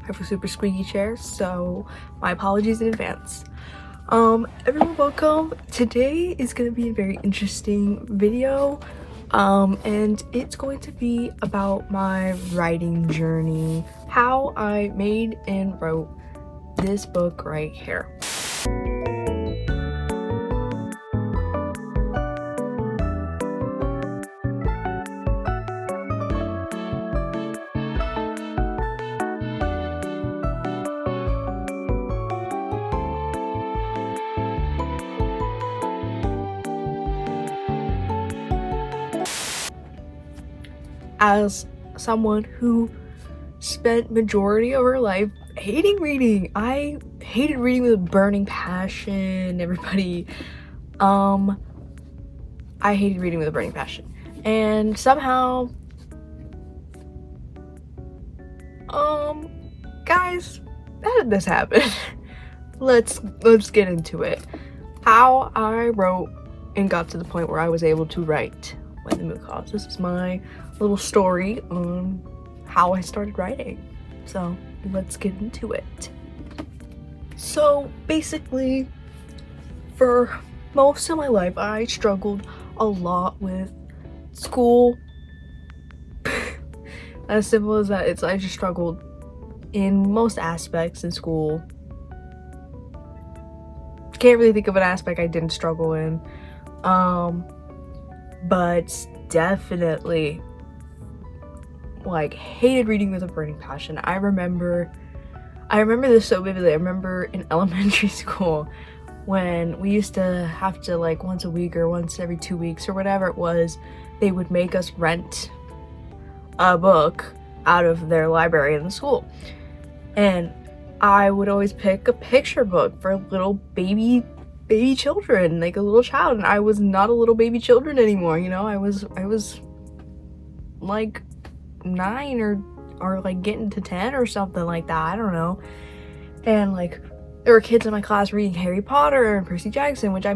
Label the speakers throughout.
Speaker 1: I have a super squeaky chair, so my apologies in advance. Everyone, welcome. Today is going to be a very interesting video, and it's going to be about my writing journey, how I made and wrote this book right here. As someone who spent majority of her life hating reading, I hated reading with a burning passion, everybody. I hated reading with a burning passion, and somehow, guys, how did this happen? let's get into it. How I wrote and got to the point where I was able to write When the Moon Calls. This is my little story on how I started writing. So let's get into it. So basically, for most of my life, I struggled a lot with school. As simple as that, I just struggled in most aspects in school. Can't really think of an aspect I didn't struggle in. But definitely hated reading with a burning passion. I remember this so vividly. I remember in elementary school when we used to have to, once a week or once every 2 weeks or whatever it was, they would make us rent a book out of their library in the school. And I would always pick a picture book for little baby children, like a little child, and I was not a little baby children anymore, you know. I was like 9 or getting to 10 or something like that, I don't know. And there were kids in my class reading Harry Potter and Percy Jackson, which I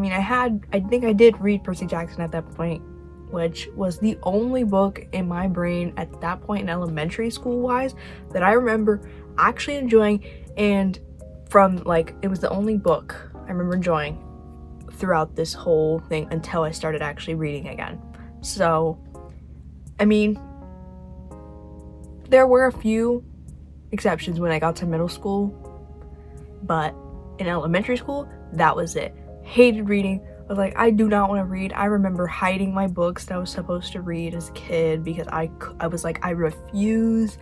Speaker 1: think I did read Percy Jackson at that point, which was the only book in my brain at that point in elementary school wise that I remember actually enjoying, and it was the only book I remember enjoying throughout this whole thing until I started actually reading again. So, I mean, there were a few exceptions when I got to middle school, but in elementary school, that was it. Hated reading. I was like, I do not want to read. I remember hiding my books that I was supposed to read as a kid because I was like, I refuse.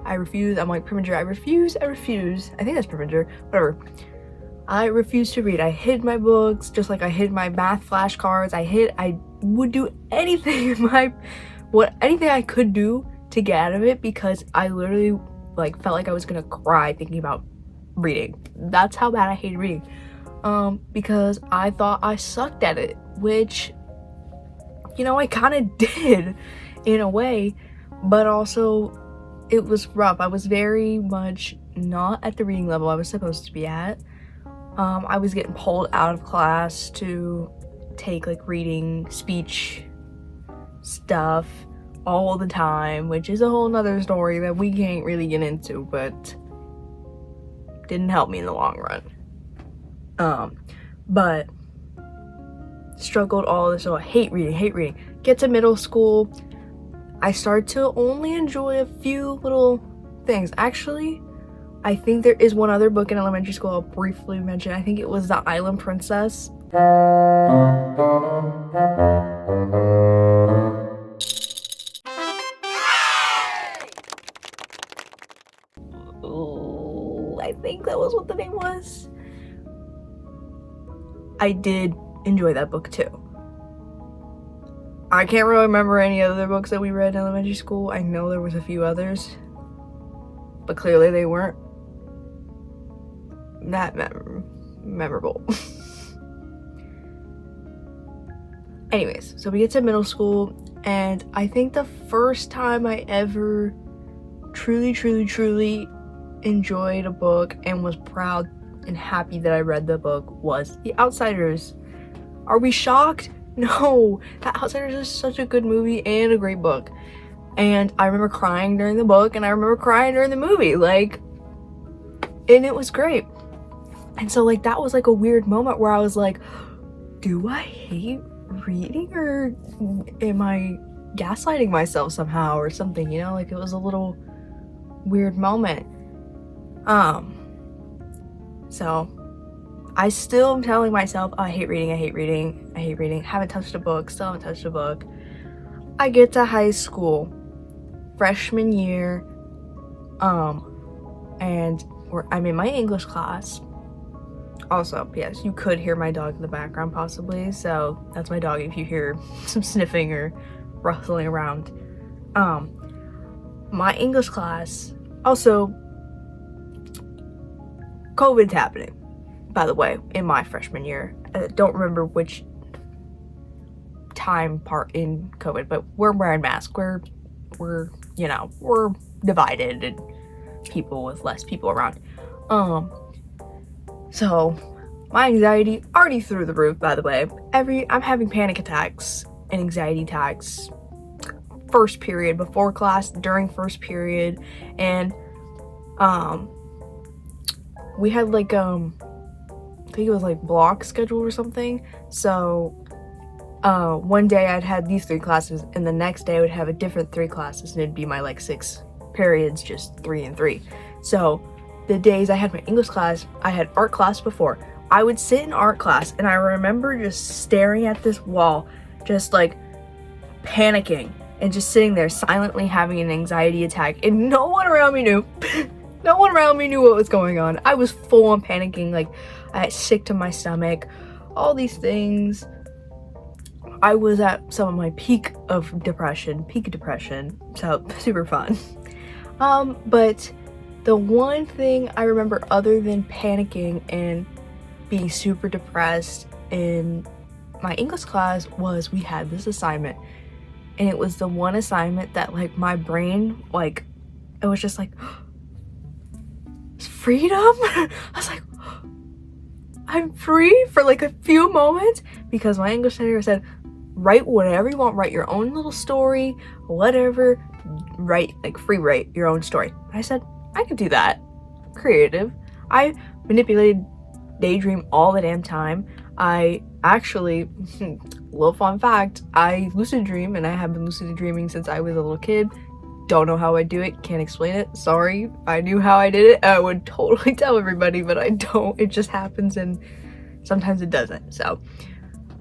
Speaker 1: I'm like, premature. I refuse. I think that's premature. Whatever. I refused to read. I hid my books, just like I hid my math flashcards. I would do anything anything I could do to get out of it, because I literally felt like I was gonna cry thinking about reading. That's how bad I hated reading. Because I thought I sucked at it, which, I kind of did in a way, but also it was rough. I was very much not at the reading level I was supposed to be at. I was getting pulled out of class to take reading, speech stuff all the time, which is a whole nother story that we can't really get into, but didn't help me in the long run. But struggled all this, so I hate reading. Get to middle school, I start to only enjoy a few little things. Actually, I think there is one other book in elementary school I'll briefly mention. I think it was The Island Princess. Ooh, I think that was what the name was. I did enjoy that book too. I can't really remember any other books that we read in elementary school. I know there was a few others, but clearly they weren't that memorable. Anyways, so we get to middle school, and I think the first time I ever truly enjoyed a book and was proud and happy that I read the book was The Outsiders. Are we shocked? No, The Outsiders is such a good movie and a great book. And I remember crying during the book, and I remember crying during the movie. and it was great. And so like that was like a weird moment where I was like, do I hate reading, or am I gaslighting myself somehow or something, you know? Like it was a little weird moment. So I still am telling myself, oh, I hate reading, haven't touched a book, still haven't touched a book. I get to high school, freshman year, and I'm in my English class. Also, yes, you could hear my dog in the background possibly, so that's my dog if you hear some sniffing or rustling around. My English class, also, COVID's happening, by the way, in my freshman year. I don't remember which time part in COVID, but we're wearing masks. We're divided, and people with less people around. So my anxiety already through the roof, by the way. I'm having panic attacks and anxiety attacks first period, before class, during first period, and we had like I think it was like block schedule or something. So one day I'd had these 3 classes, and the next day I would have a different 3 classes, and it'd be my like 6 periods, just 3 and 3. So the days I had my English class, I had art class before. I would sit in art class, and I remember just staring at this wall, just like panicking, and just sitting there silently having an anxiety attack, and no one around me knew. No one around me knew what was going on. I was full on panicking, like I had sick to my stomach, all these things. I was at some of my peak depression, so super fun. But the one thing I remember other than panicking and being super depressed in my English class was we had this assignment, and it was the one assignment that like my brain, like it was just like freedom. I was like, I'm free for like a few moments, because my English teacher said, write whatever you want, write your own little story, whatever, write your own story. I said, I could do that. Creative. I manipulated daydream all the damn time. I actually, little fun fact, I lucid dream, and I have been lucid dreaming since I was a little kid. Don't know how I do it, can't explain it. Sorry. If I knew how I did it, I would totally tell everybody, but I don't. It just happens, and sometimes it doesn't. So,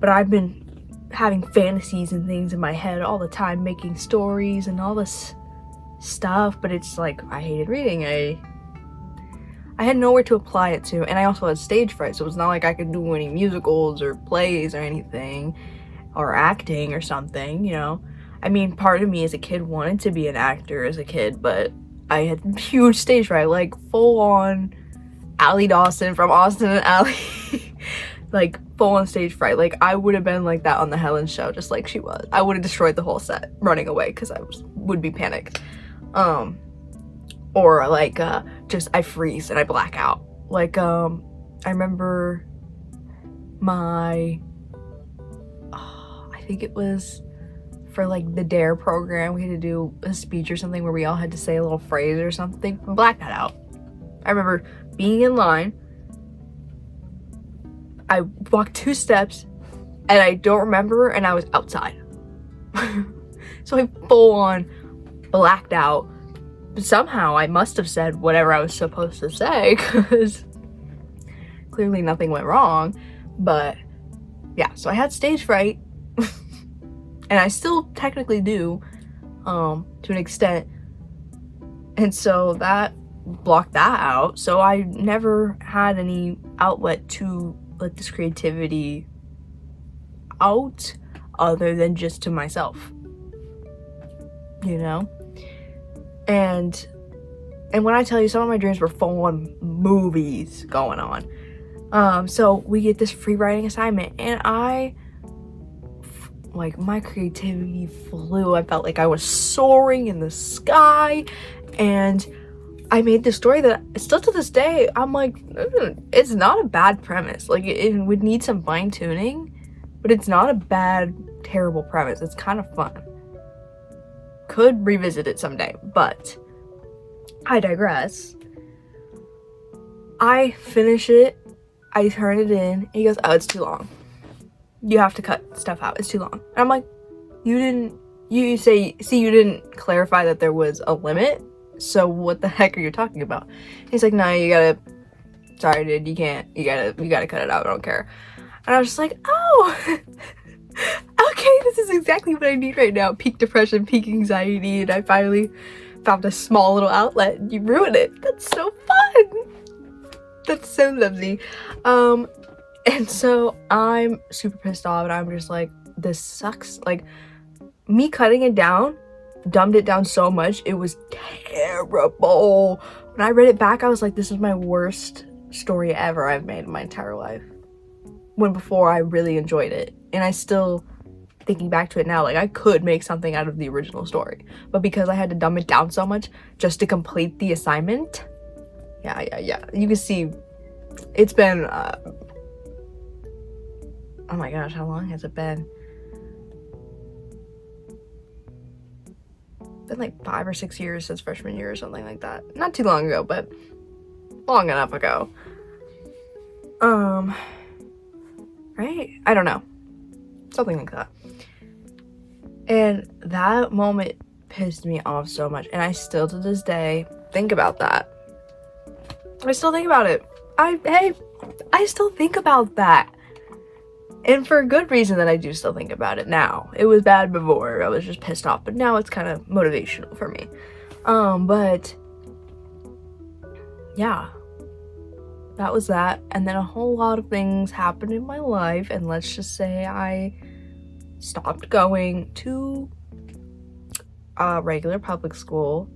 Speaker 1: but I've been having fantasies and things in my head all the time, making stories and all this stuff, but it's like I hated reading. I had nowhere to apply it to, and I also had stage fright, so it's not like I could do any musicals or plays or anything, or acting or something, you know. I mean, part of me as a kid wanted to be an actor as a kid, but I had huge stage fright, like full on Allie Dawson from Austin and Ally. Like full on stage fright. Like I would have been like that on the Helen show, just like she was. I would have destroyed the whole set running away because I would be panicked. Or like just I freeze and I black out. Like I remember I think it was for like the DARE program, we had to do a speech or something where we all had to say a little phrase or something. Black that out. I remember being in line, I walked 2 steps, and I don't remember, and I was outside. So I full on blacked out. But somehow I must have said whatever I was supposed to say, because clearly nothing went wrong. But yeah, so I had stage fright, and I still technically do, to an extent. And so that blocked that out. So I never had any outlet to let this creativity out other than just to myself, you know. And when I tell you, some of my dreams were full on movies going on. So we get this free writing assignment, and my creativity flew. I felt like I was soaring in the sky, and I made this story that still to this day, I'm like, it's not a bad premise. Like, it would need some fine tuning, but it's not a bad, terrible premise. It's kind of fun. Could revisit it someday, but I digress. I finish it, I turn it in, and he goes, oh, it's too long. You have to cut stuff out, it's too long. And I'm like, you didn't clarify that there was a limit, so what the heck are you talking about? He's like, no, sorry dude, you gotta cut it out, I don't care. And I was just like, oh, okay, this is exactly what I need right now. Peak depression, peak anxiety, and I finally found a small little outlet. You ruined it. That's so fun. That's so lovely. And so I'm super pissed off, and I'm just like, this sucks. Like, me cutting it down dumbed it down so much, it was terrible. When I read it back, I was like, this is my worst story ever I've made in my entire life. When before I really enjoyed it, and I still, thinking back to it now, like I could make something out of the original story, but because I had to dumb it down so much just to complete the assignment, yeah, you can see it's been oh my gosh, how long has it been? Been like 5 or 6 years since freshman year or something like that. Not too long ago, but long enough ago. Right? I don't know. Something like that. And that moment pissed me off so much. And I still to this day think about that. I still think about it. I still think about that. And for a good reason that I do still think about it now. It was bad before. I was just pissed off. But now it's kind of motivational for me. But yeah. That was that. And then a whole lot of things happened in my life. And let's just say I stopped going to a regular public school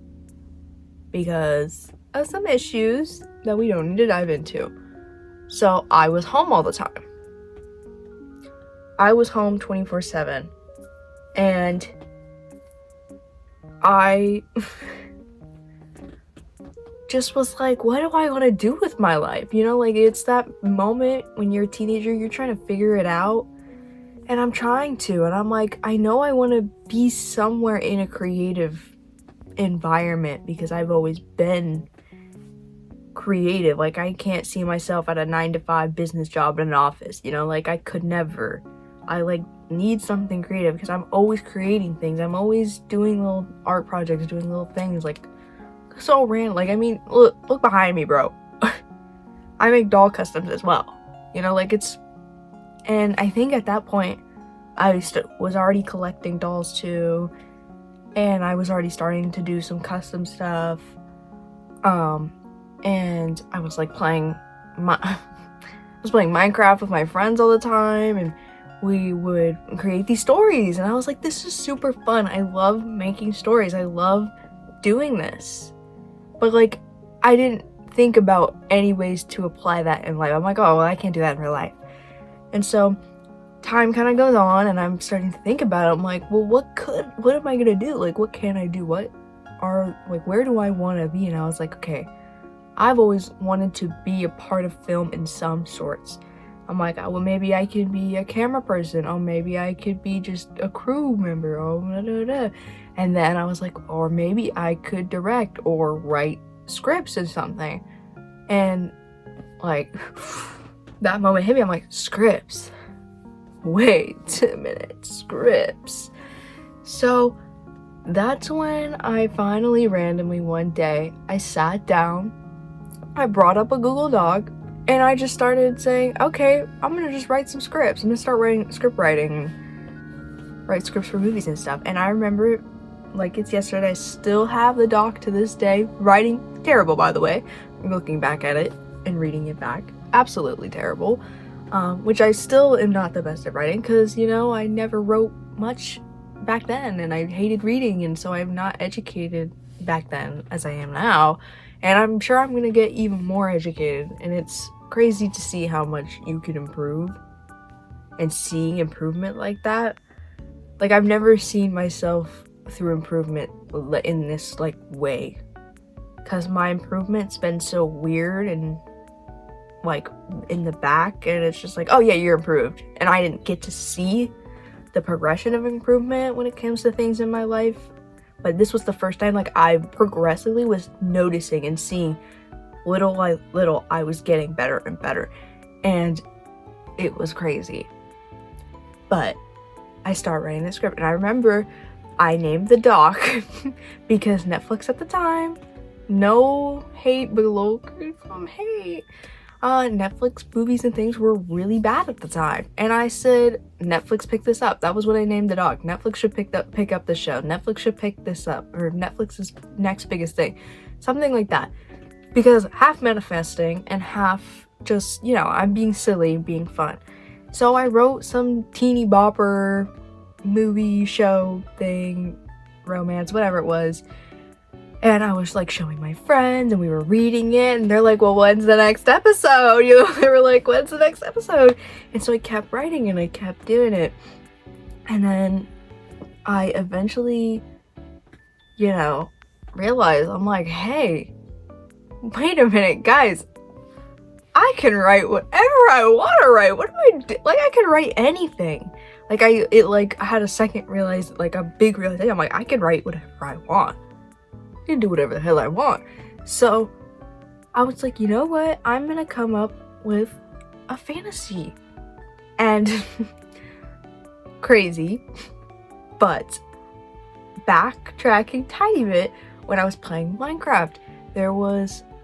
Speaker 1: because of some issues that we don't need to dive into. So I was home all the time. I was home 24/7. And I just was like, what do I want to do with my life? You know, like it's that moment when you're a teenager, you're trying to figure it out. And I'm trying to, and I'm like, I know I want to be somewhere in a creative environment because I've always been creative. Like I can't see myself at a 9-to-5 business job in an office, you know, like I could never. I like need something creative because I'm always creating things. I'm always doing little art projects, doing little things like so random. Like, I mean, look behind me, bro. I make doll customs as well, you know, like it's, and I think at that point I was already collecting dolls too, and I was already starting to do some custom stuff, and I was like playing Minecraft with my friends all the time, and we would create these stories, and I was like, this is super fun. I love making stories. I love doing this. But like, I didn't think about any ways to apply that in life. I'm like, oh, well, I can't do that in real life. And so time kind of goes on, and I'm starting to think about it. I'm like, well, what am I gonna do? Like, what can I do? Where do I want to be? And I was like, okay, I've always wanted to be a part of film in some sorts. I'm like, well, maybe I could be a camera person. Oh, maybe I could be just a crew member. Oh, blah, blah, blah. And then I was like, or maybe I could direct or write scripts or something. And like, that moment hit me. I'm like, scripts? Wait a minute, scripts. So that's when I finally randomly one day, I sat down, I brought up a Google Doc, and I just started saying, okay, I'm gonna just write some scripts. I'm gonna start writing, write scripts for movies and stuff. And I remember it like it's yesterday. I still have the doc to this day. Writing, terrible, by the way. Looking back at it and reading it back, absolutely terrible. Which I still am not the best at writing because, you know, I never wrote much back then, and I hated reading, and so I'm not educated back then as I am now. And I'm sure I'm gonna get even more educated, and it's crazy to see how much you can improve and seeing improvement like that. Like, I've never seen myself through improvement in this like way, because my improvement's been so weird and like in the back, and it's just like, oh yeah, you're improved, and I didn't get to see the progression of improvement when it comes to things in my life. But this was the first time like I progressively was noticing and seeing little by little, I was getting better and better. And it was crazy. But I started writing the script, and I remember I named the doc because Netflix at the time, no hate below from hate, Netflix movies and things were really bad at the time. And I said, Netflix pick this up. That was what I named the doc. Netflix should pick up the show. Netflix should pick this up, or Netflix's next biggest thing. Something like that. Because half manifesting and half just, you know, I'm being silly, being fun. So I wrote some teeny bopper movie show thing, romance, whatever it was. And I was like showing my friends, and we were reading it, and they're like, well, when's the next episode? You know, they were like, when's the next episode? And so I kept writing and I kept doing it. And then I eventually, you know, realized, I'm like, hey, wait a minute, guys. I can write whatever I want to write. What do I do? Like, I can write anything. Like, I had a second a big realization. I'm like, I can write whatever I want. I can do whatever the hell I want. So I was like, you know what? I'm gonna come up with a fantasy. And crazy, but backtracking tiny bit, when I was playing Minecraft,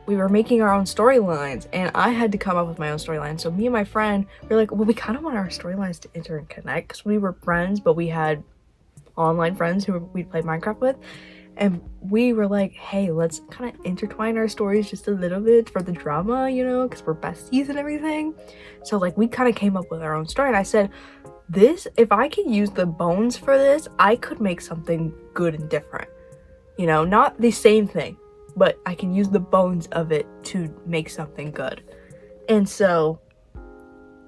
Speaker 1: we were making our own storylines, and I had to come up with my own storyline. So me and my friend were like, well, we kind of want our storylines to interconnect, because we were friends, but we had online friends who we'd play Minecraft with. And we were like, hey, let's kind of intertwine our stories just a little bit for the drama, you know, because we're besties and everything. So like, we kind of came up with our own story, and I said, if I can use the bones for this, I could make something good and different. You know, not the same thing, but I can use the bones of it to make something good. And so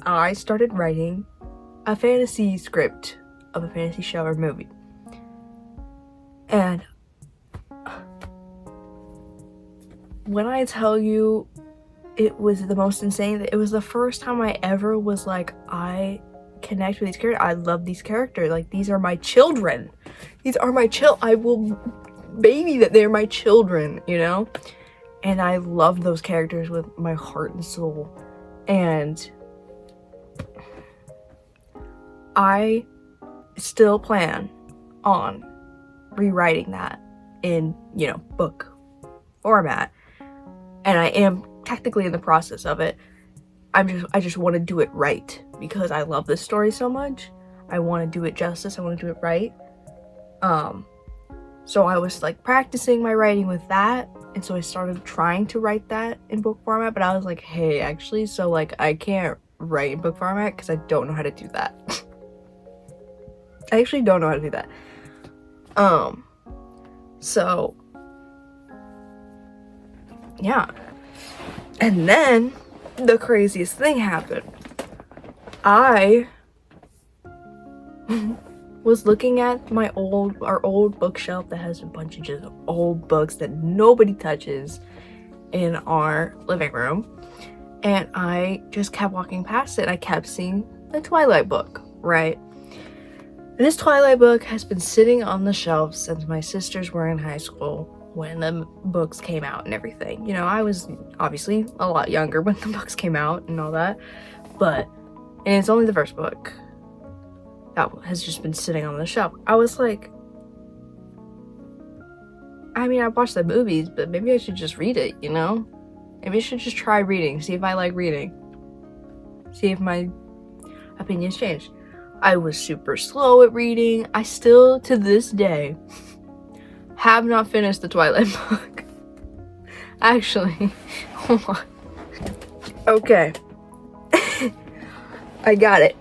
Speaker 1: I started writing a fantasy script of a fantasy show or movie. And when I tell you, it was the most insane, it was the first time I ever was like, I connect with these characters. I love these characters. Like, these are my children. These are my I will baby that they're my children, you know? And I love those characters with my heart and soul. And I still plan on rewriting that in, you know, book format. And I am technically in the process of it. I just want to do it right, because I love this story so much. I want to do it justice. I want to do it right. So I was like practicing my writing with that, and so I started trying to write that in book format, but I was like, hey, actually, so like I can't write in book format because I don't know how to do that. I actually don't know how to do that. So yeah. And then the craziest thing happened. I was looking at our old bookshelf that has a bunch of just old books that nobody touches in our living room, and I just kept walking past it, and I kept seeing the Twilight book, right? And this Twilight book has been sitting on the shelf since my sisters were in high school when the books came out and everything. You know, I was obviously a lot younger when the books came out and all that, and it's only the first book that has just been sitting on the shelf. I was like, I mean, I watched the movies, but maybe I should just read it, you know? Maybe I should just try reading, see if I like reading. See if my opinions change. I was super slow at reading. I still, to this day, have not finished the Twilight book. Actually, hold on. Okay. I got it.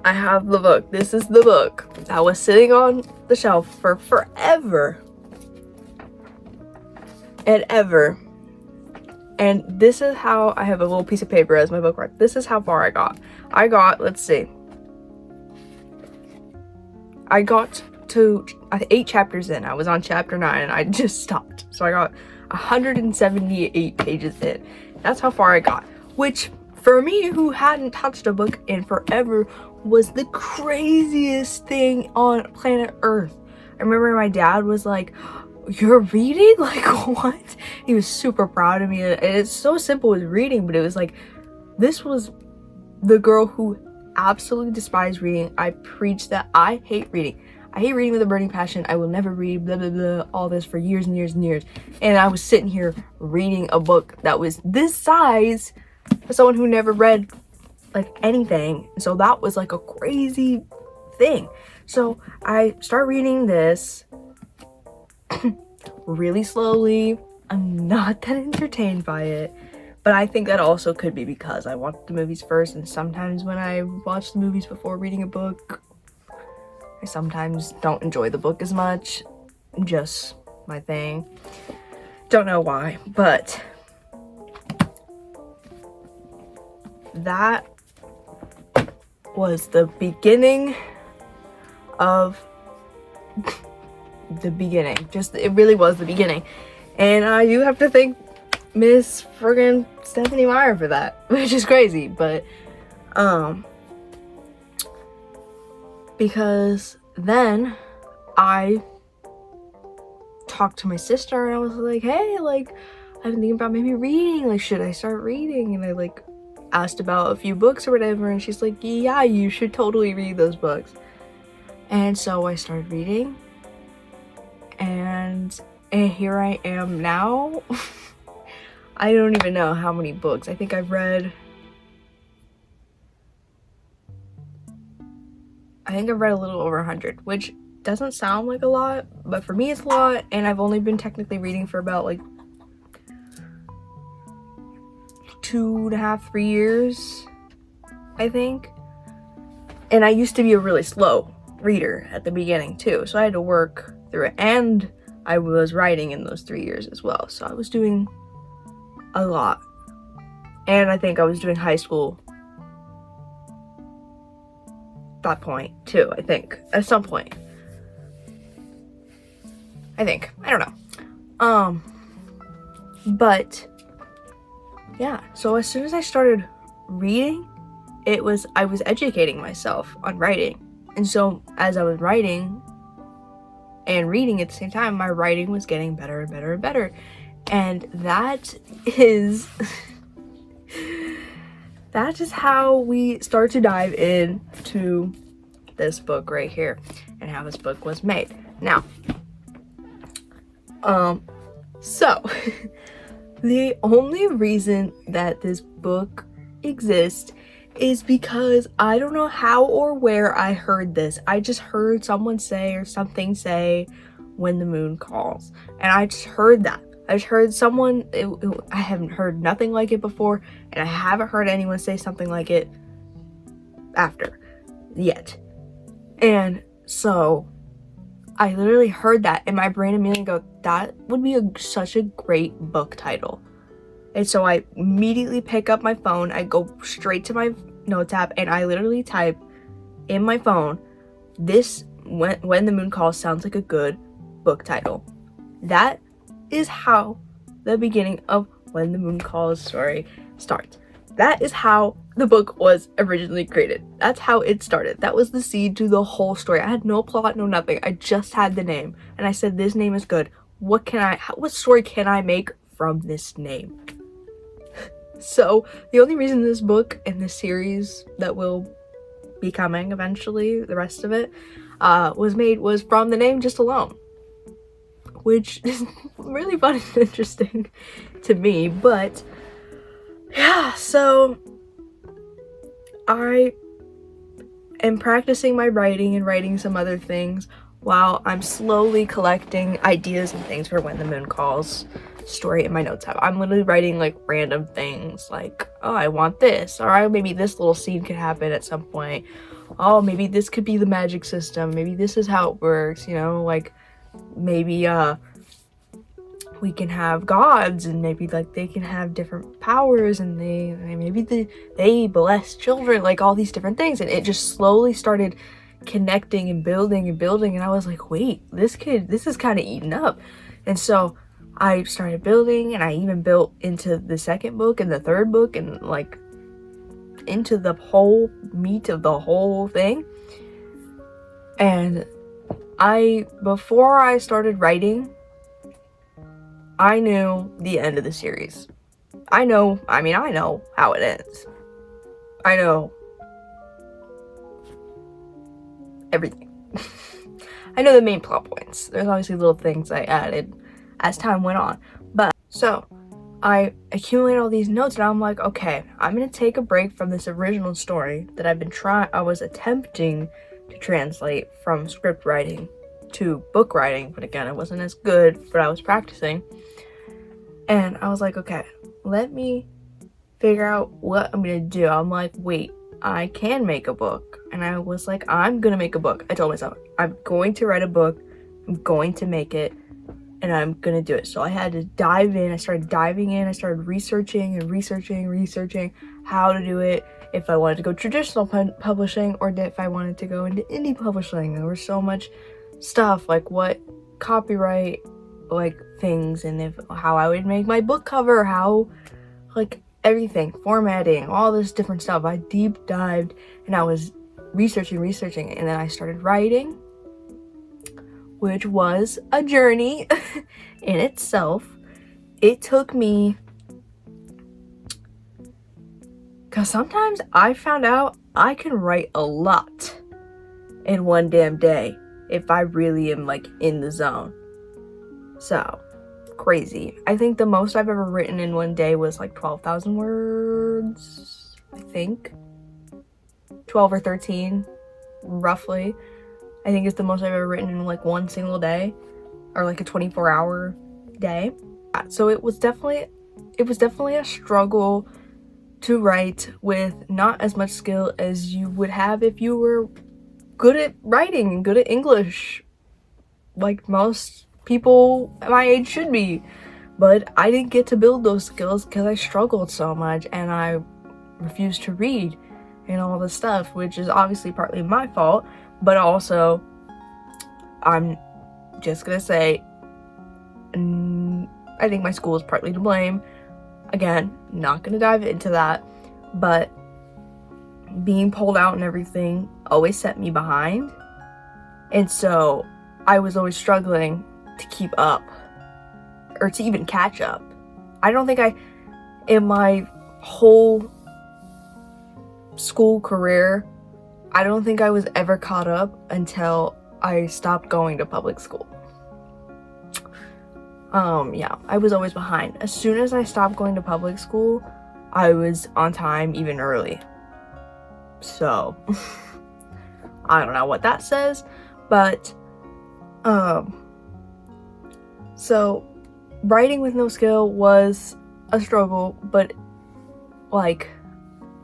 Speaker 1: I have the book. This is the book that was sitting on the shelf for forever and ever. And this is how I have a little piece of paper as my bookmark. This is how far I got. Let's see. I got to 8 chapters in. I was on chapter 9 and I just stopped. So I got 178 pages in. That's how far I got. Which, for me, who hadn't touched a book in forever, was the craziest thing on planet Earth. I remember my dad was like, you're reading? Like, what? He was super proud of me. And it's so simple with reading, but it was like, this was the girl who absolutely despised reading. I preached that I hate reading. I hate reading with a burning passion. I will never read, blah, blah, blah, all this for years and years and years. And I was sitting here reading a book that was this size for someone who never read, like, anything. So that was, like, a crazy thing. So I start reading this really slowly. I'm not that entertained by it. But I think that also could be because I watched the movies first, and sometimes when I watch the movies before reading a book, I sometimes don't enjoy the book as much. Just my thing. Don't know why, but that was the beginning of the beginning. Just, it really was the beginning. And I do have to thank Miss friggin' Stephanie Meyer for that, which is crazy, but because then I talked to my sister and I was like, hey, like, I've been thinking about maybe reading, like, should I start reading? And I, like, asked about a few books or whatever, and she's like, yeah, you should totally read those books. And so I started reading, and here I am now. I don't even know how many books. I think I've read a little over 100, which doesn't sound like a lot, but for me it's a lot, and I've only been technically reading for about, like, 2.5, 3 years, I think. And I used to be a really slow reader at the beginning too, so I had to work through it, and I was writing in those 3 years as well, so I was doing a lot. And I think I was doing high school at that point too, I think, at some point. I don't know. But yeah, so as soon as I started reading, I was educating myself on writing. And so as I was writing and reading at the same time, my writing was getting better and better and better. And that is how we start to dive into this book right here and how this book was made. Now, so the only reason that this book exists is because I don't know how or where I heard this. I just heard someone say or something say, "When the moon calls," and I just heard that. I just heard someone, I haven't heard nothing like it before, and I haven't heard anyone say something like it after yet. And so I literally heard that, and my brain immediately go, that would be such a great book title. And so I immediately pick up my phone, I go straight to my notes app, and I literally type in my phone, this when the moon calls sounds like a good book title. That is how the beginning of When the Moon Calls story starts. That is how the book was originally created. That's how it started. That was the seed to the whole story. I had no plot, no nothing. I just had the name, and I said, this name is good. What story can I make from this name? So the only reason this book and this series that will be coming eventually, the rest of it, was made was from the name just alone, which is really fun and interesting to me. But yeah, so I am practicing my writing and writing some other things while I'm slowly collecting ideas and things for When the Moon Calls story in my notes app. I'm literally writing like random things like, oh, I want this, or maybe this little scene could happen at some point. Oh, maybe this could be the magic system. Maybe this is how it works, you know, like maybe we can have gods, and maybe like they can have different powers, and they bless children, like all these different things. And it just slowly started connecting and building, and I was like, wait, this is kind of eaten up. And so I started building, and I even built into the second book and the third book, and like into the whole meat of the whole thing. And before I started writing, I knew the end of the series. I know how it ends. I know everything. I know the main plot points. There's obviously little things I added as time went on. But, so, I accumulated all these notes and I'm like, okay, I'm gonna take a break from this original story that I was attempting to translate from script writing to book writing, but again, it wasn't as good, but I was practicing. And I was like, okay, let me figure out what I'm gonna do. I'm like, wait, I can make a book. And I was like, I'm gonna make a book. I told myself, I'm going to write a book, I'm going to make it, and I'm gonna do it. So I had to dive in. I started diving in. I started researching how to do it, if I wanted to go traditional publishing or if I wanted to go into indie publishing. There was so much stuff, like what copyright, like things, and how I would make my book cover, how, like, everything, formatting, all this different stuff. I deep dived and I was researching, and then I started writing, which was a journey in itself. It took me, because sometimes I found out I can write a lot in one damn day if I really am, like, in the zone. So, crazy. I think the most I've ever written in one day was like 12,000 words, I think. 12 or 13, roughly. I think it's the most I've ever written in like one single day, or like a 24-hour day. So it was definitely a struggle to write with not as much skill as you would have if you were good at writing and good at English, like most people my age should be. But I didn't get to build those skills because I struggled so much and I refused to read and all this stuff, which is obviously partly my fault, but also I'm just gonna say I think my school is partly to blame. Again, not gonna dive into that, but being pulled out and everything always set me behind, and so I was always struggling to keep up or to even catch up. I don't think in my whole school career, I don't think I was ever caught up until I stopped going to public school. Yeah, I was always behind. As soon as I stopped going to public school, I was on time, even early. So, I don't know what that says, but, so, writing with no skill was a struggle, but, like,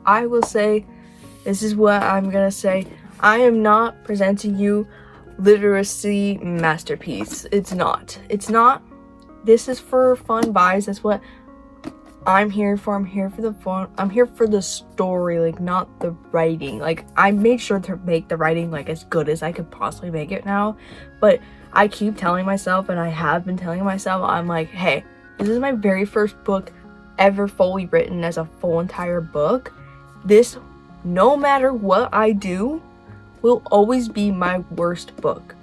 Speaker 1: I will say, this is what I'm gonna say, I am not presenting you literacy masterpiece. It's not. This is for fun vibes. That's what I'm here for. I'm here for the fun. I'm here for the story, like, not the writing. Like, I made sure to make the writing, like, as good as I could possibly make it now, but I keep telling myself, and I have been telling myself, I'm like, hey, this is my very first book ever fully written as a full entire book. This, no matter what I do, will always be my worst book.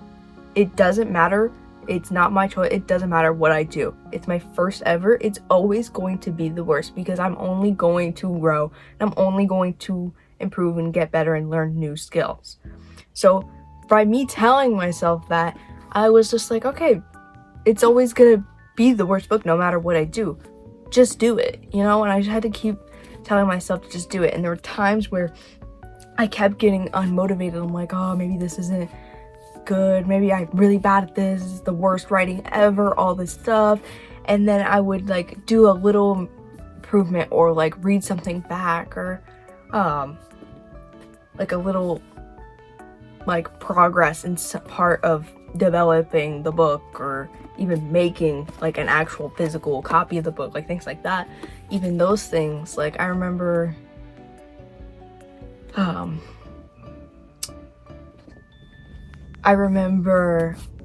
Speaker 1: It doesn't matter. It's not my choice. It doesn't matter what I do. It's my first ever. It's always going to be the worst because I'm only going to grow. I'm only going to improve and get better and learn new skills. So by me telling myself that, I was just like, okay, it's always gonna be the worst book no matter what I do. Just do it, you know? And I just had to keep telling myself to just do it. And there were times where I kept getting unmotivated. I'm like, oh, maybe this isn't good. Maybe I'm really bad at this. This is the worst writing ever, all this stuff. And then I would, like, do a little improvement or, like, read something back or, like, a little, like, progress in some part of developing the book or even making, like, an actual physical copy of the book, like, things like that. Even those things, like, I remember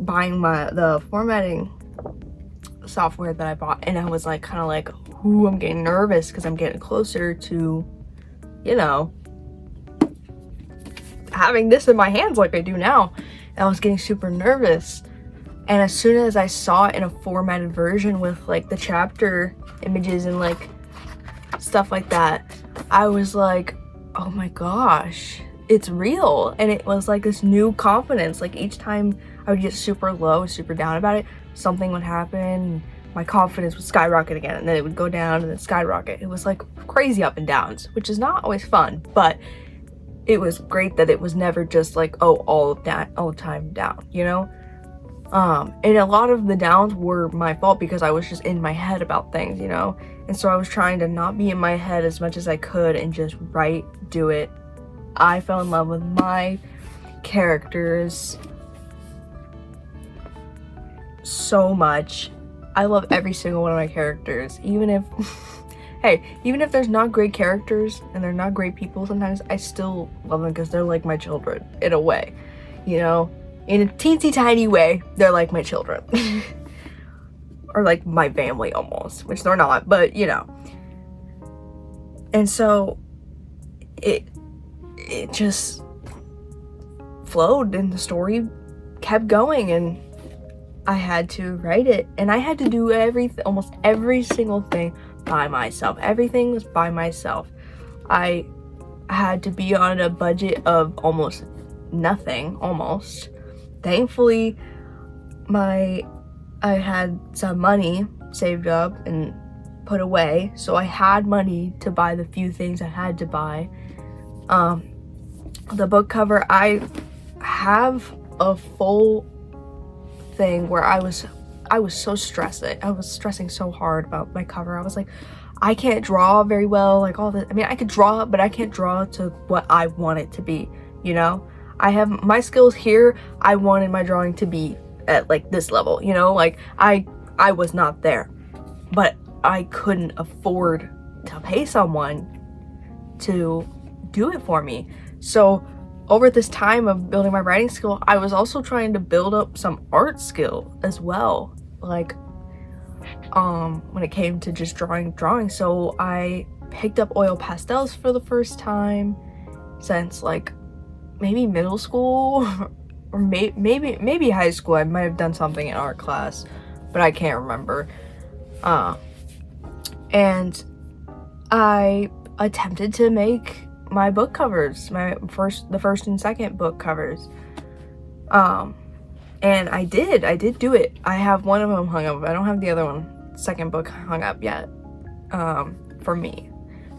Speaker 1: buying the formatting software that I bought, and I was like, kind of like, ooh, I'm getting nervous because I'm getting closer to, you know, having this in my hands like I do now. And I was getting super nervous, And as soon as I saw it in a formatted version with like the chapter images and like stuff like that, I was like, oh my gosh, it's real. And it was like this new confidence. Like each time I would get super low, super down about it, something would happen, my confidence would skyrocket again, and then it would go down and then skyrocket. It was like crazy up and downs, which is not always fun, but it was great that it was never just like, oh, all the time down, you know? And a lot of the downs were my fault because I was just in my head about things, you know? And so I was trying to not be in my head as much as I could and just write, do it. I fell in love with my characters so much. I love every single one of my characters, even if hey, even if there's not great characters and they're not great people, sometimes I still love them because they're like my children in a way, you know? In a teensy tiny way, they're like my children. Or like my family almost, which they're not, but you know. And so it just flowed and the story kept going, and I had to write it, and I had to do almost every single thing by myself. Everything was by myself. I had to be on a budget of almost nothing, almost. Thankfully, I had some money saved up and put away, so I had money to buy the few things I had to buy. The book cover, I have a full thing where I was so stressed. I was stressing so hard about my cover. I was like, I can't draw very well, like all this. I mean, I could draw, but I can't draw to what I want it to be, you know? I have my skills here. I wanted my drawing to be at like this level, you know? Like I was not there, but I couldn't afford to pay someone to do it for me. So over this time of building my writing skill, I was also trying to build up some art skill as well. Like, when it came to just drawing. So I picked up oil pastels for the first time since like maybe middle school or maybe high school. I might have done something in art class, but I can't remember. And I attempted to make my book covers, the first and second book covers. And I did do it. I have one of them hung up. I don't have the other second book hung up yet, for me.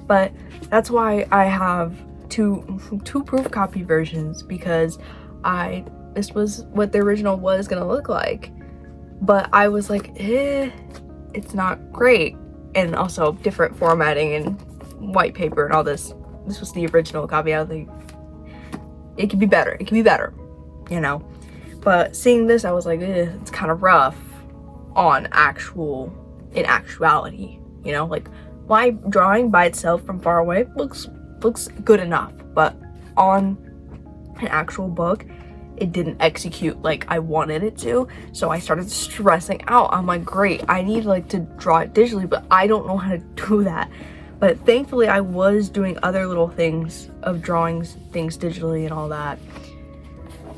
Speaker 1: But that's why I have two proof copy versions, because this was what the original was gonna look like. But I was like, it's not great. And also different formatting and white paper and all this. This was the original copy. I think it could be better. It could be better, you know? But seeing this, I was like, it's kind of rough in actuality, you know? Like, my drawing by itself from far away looks good enough, but on an actual book, it didn't execute like I wanted it to. So I started stressing out. I'm like, great, I need like to draw it digitally, but I don't know how to do that. But thankfully I was doing other little things of drawing things digitally and all that.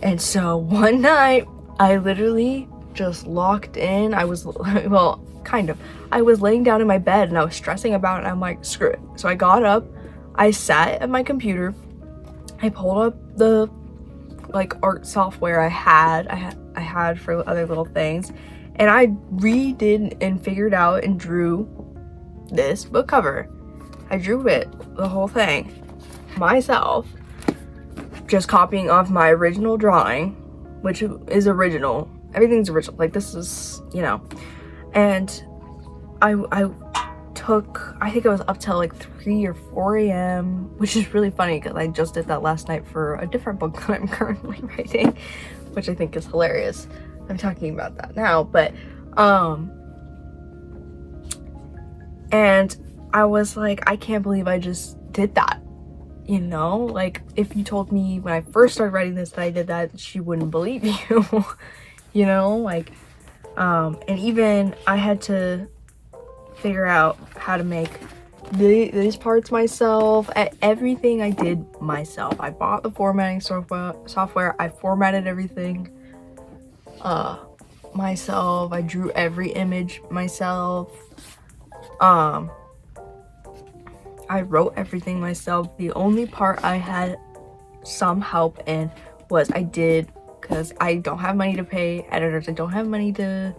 Speaker 1: And so one night I literally just locked in. I was, well, kind of. I was laying down in my bed and I was stressing about it, and I'm like, screw it. So I got up, I sat at my computer, I pulled up the like art software I had for other little things, and I redid and figured out and drew this book cover. I drew it, the whole thing, myself, just copying off my original drawing, which is original. Everything's original. Like, this is, you know. And I think I was up till like 3 or 4 a.m., which is really funny because I just did that last night for a different book that I'm currently writing, which I think is hilarious. I'm talking about that now, but and I was like, I can't believe I just did that, you know? Like, if you told me when I first started writing this that I did that, she wouldn't believe you. You know, like, and even I had to figure out how to make these parts myself. Everything I did myself. I bought the formatting software. I formatted everything. myself. I drew every image myself. I wrote everything myself. The only part I had some help in was because I don't have money to pay editors. I don't have money to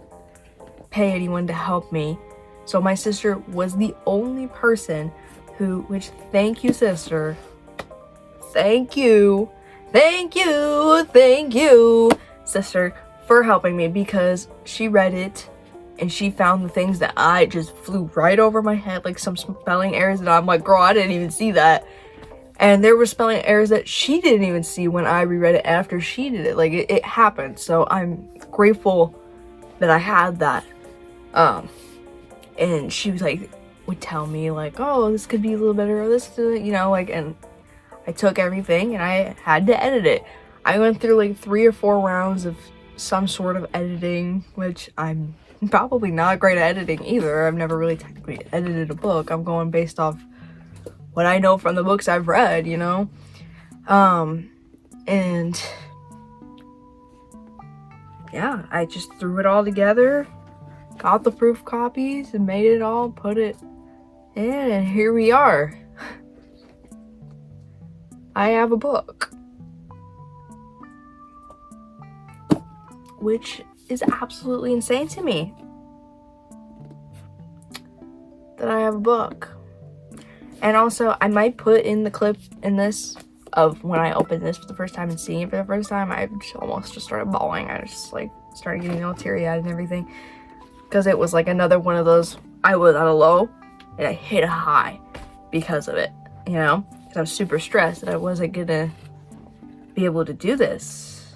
Speaker 1: pay anyone to help me. So my sister was the only person which thank you, sister. Thank you, sister, for helping me, because she read it and she found the things that I just flew right over my head, like some spelling errors that I'm like, girl, I didn't even see that. And there were spelling errors that she didn't even see when I reread it after she did it. Like, it happened. So I'm grateful that I had that. And she was like, would tell me like, oh, this could be a little better, or this, like, and I took everything and I had to edit it. I went through like 3 or 4 rounds of some sort of editing, which I'm probably not great at editing either. I've never really technically edited a book. I'm going based off what I know from the books I've read, and yeah, I just threw it all together, got the proof copies and made it all, put it in, and here we are. I have a book, which is absolutely insane to me that I have a book. And also, I might put in the clip in this of when I opened this for the first time and seeing it for the first time. I almost just started bawling. I just like started getting all teary-eyed and everything, because it was like another one of those, I was at a low and I hit a high because of it, because I was super stressed that I wasn't gonna be able to do this,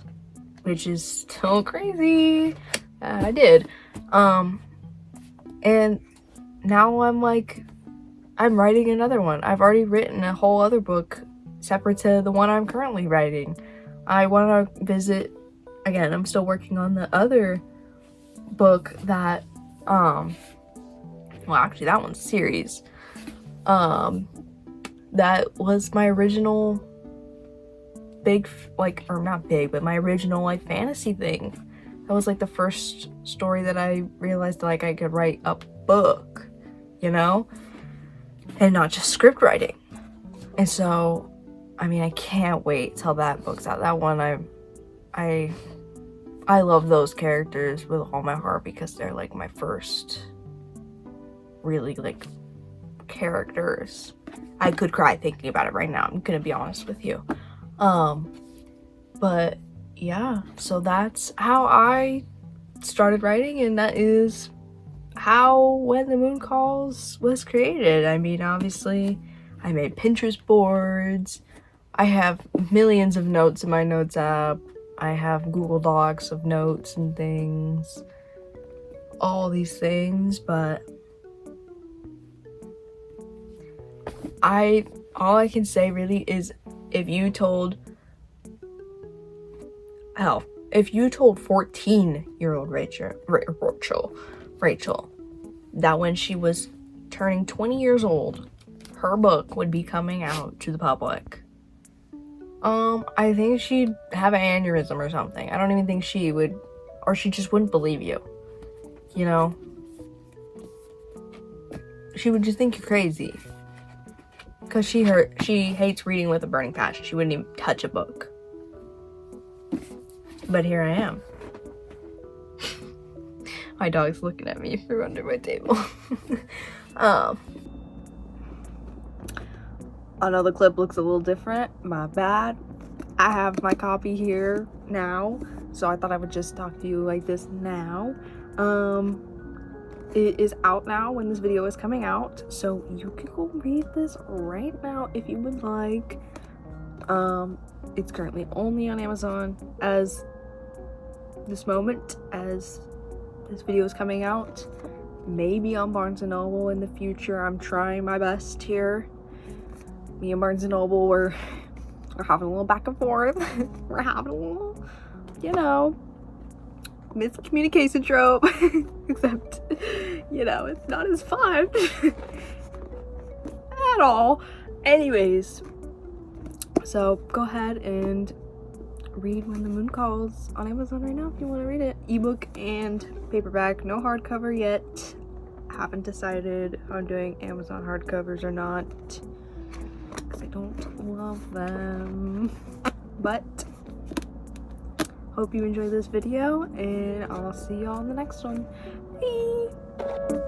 Speaker 1: which is still crazy. I did. And now I'm writing another one. I've already written a whole other book separate to the one I'm currently writing. I want to visit, again, I'm still working on the other book that, well, actually that one's a series. That was my original my original fantasy thing. That was like the first story that I realized like I could write a book, and not just script writing. And so, I can't wait till that book's out. That one, I love those characters with all my heart, because they're like my first really characters. I could cry thinking about it right now, I'm gonna be honest with you. But yeah, so that's how I started writing, and that is how When the Moon Calls was created. Obviously, I made Pinterest boards. I have millions of notes in my notes app. I have Google Docs of notes and things. All these things, but all I can say really is if you told 14-year-old Rachel that when she was turning 20 years old, her book would be coming out to the public, I think she'd have an aneurysm or something. I don't even think she would, or she just wouldn't believe you, She would just think you're crazy. Because she hates reading with a burning passion. She wouldn't even touch a book. But here I am. My dog's looking at me through under my table. Another clip looks a little different. My bad. I have my copy here now, so I thought I would just talk to you like this now. It is out now when this video is coming out, so you can go read this right now if you would like. It's currently only on Amazon as this moment, as this video is coming out. Maybe on Barnes & Noble in the future. I'm trying my best here. Me and Barnes & Noble, we're having a little back and forth. We're having a little, miscommunication trope. Except, it's not as fun at all. Anyways, so go ahead and Read When the Moon Calls on Amazon right now if you want to read it. Ebook and paperback, no hardcover yet. Haven't decided on doing Amazon hardcovers or not because I don't love them. But hope you enjoyed this video, and I'll see y'all in the next one. Bye!